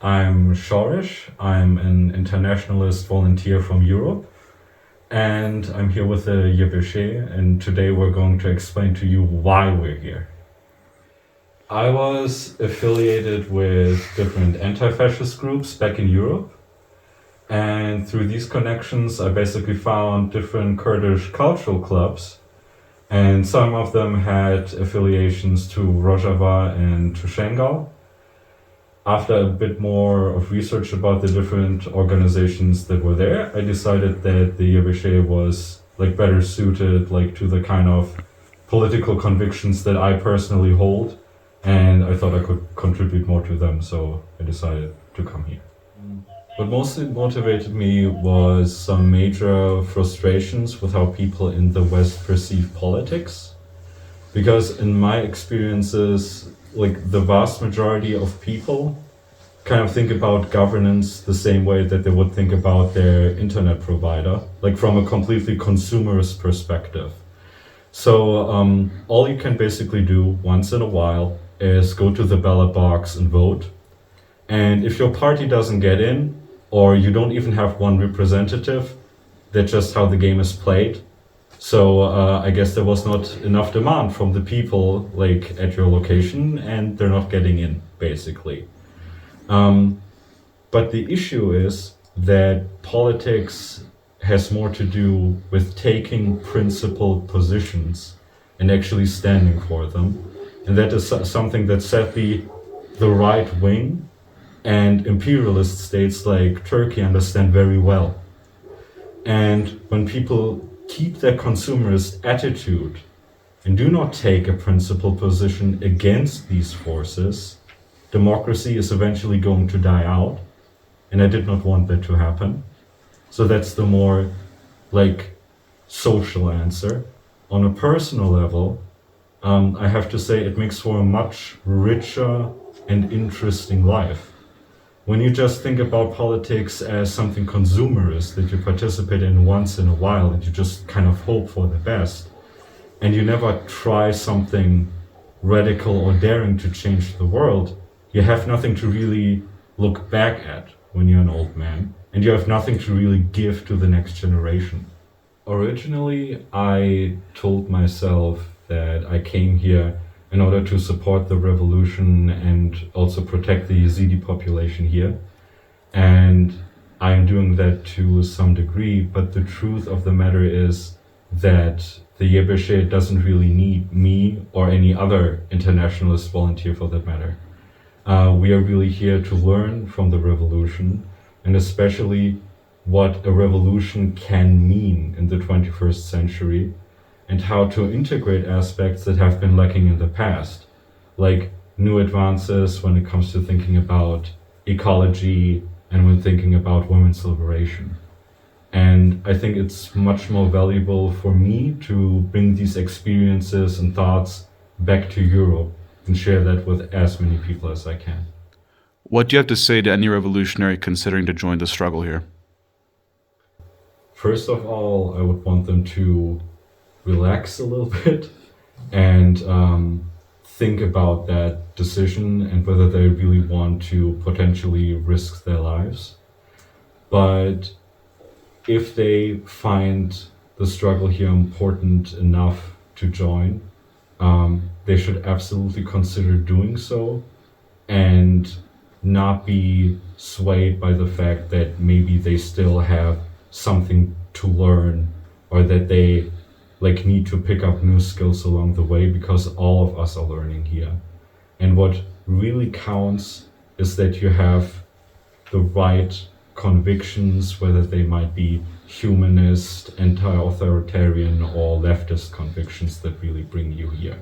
I'm Şoreş. I'm an internationalist volunteer from Europe, and I'm here with the ybsinternational, and today we're going to explain to you why we're here. I was affiliated with different anti-fascist groups back in Europe, and through these connections I basically found different Kurdish cultural clubs, and some of them had affiliations to Rojava and to Şengal. After a bit more of research about the different organizations that were there, I decided that the ybsinternational was better suited to the kind of political convictions that I personally hold, and I thought I could contribute more to them, so I decided to come here. What mostly motivated me was some major frustrations with how people in the West perceive politics, because in my experiences, the vast majority of people kind of think about governance the same way that they would think about their internet provider, from a completely consumerist perspective. So all you can basically do once in a while is go to the ballot box and vote. And if your party doesn't get in, or you don't even have one representative, that's just how the game is played. So I guess there was not enough demand from the people at your location, and they're not getting in, basically. But the issue is that politics has more to do with taking principled positions and actually standing for them. And that is something that sadly the right wing and imperialist states like Turkey understand very well. And when people keep their consumerist attitude and do not take a principled position against these forces, democracy is eventually going to die out, and I did not want that to happen. So that's the more social answer. On a personal level, I have to say it makes for a much richer and interesting life. When you just think about politics as something consumerist that you participate in once in a while and you just kind of hope for the best, and you never try something radical or daring to change the world, you have nothing to really look back at when you're an old man, and you have nothing to really give to the next generation. Originally, I told myself that I came here in order to support the revolution and also protect the Yazidi population here. And I am doing that to some degree, but the truth of the matter is that the ybsinternational doesn't really need me or any other internationalist volunteer for that matter. We are really here to learn from the revolution, and especially what a revolution can mean in the 21st century, and how to integrate aspects that have been lacking in the past, like new advances when it comes to thinking about ecology and when thinking about women's liberation. And I think it's much more valuable for me to bring these experiences and thoughts back to Europe and share that with as many people as I can. What do you have to say to any revolutionary considering to join the struggle here? First of all, I would want them to relax a little bit and think about that decision and whether they really want to potentially risk their lives. But if they find the struggle here important enough to join, they should absolutely consider doing so and not be swayed by the fact that maybe they still have something to learn, or that they need to pick up new skills along the way, because all of us are learning here. And what really counts is that you have the right convictions, whether they might be humanist, anti-authoritarian, or leftist convictions that really bring you here.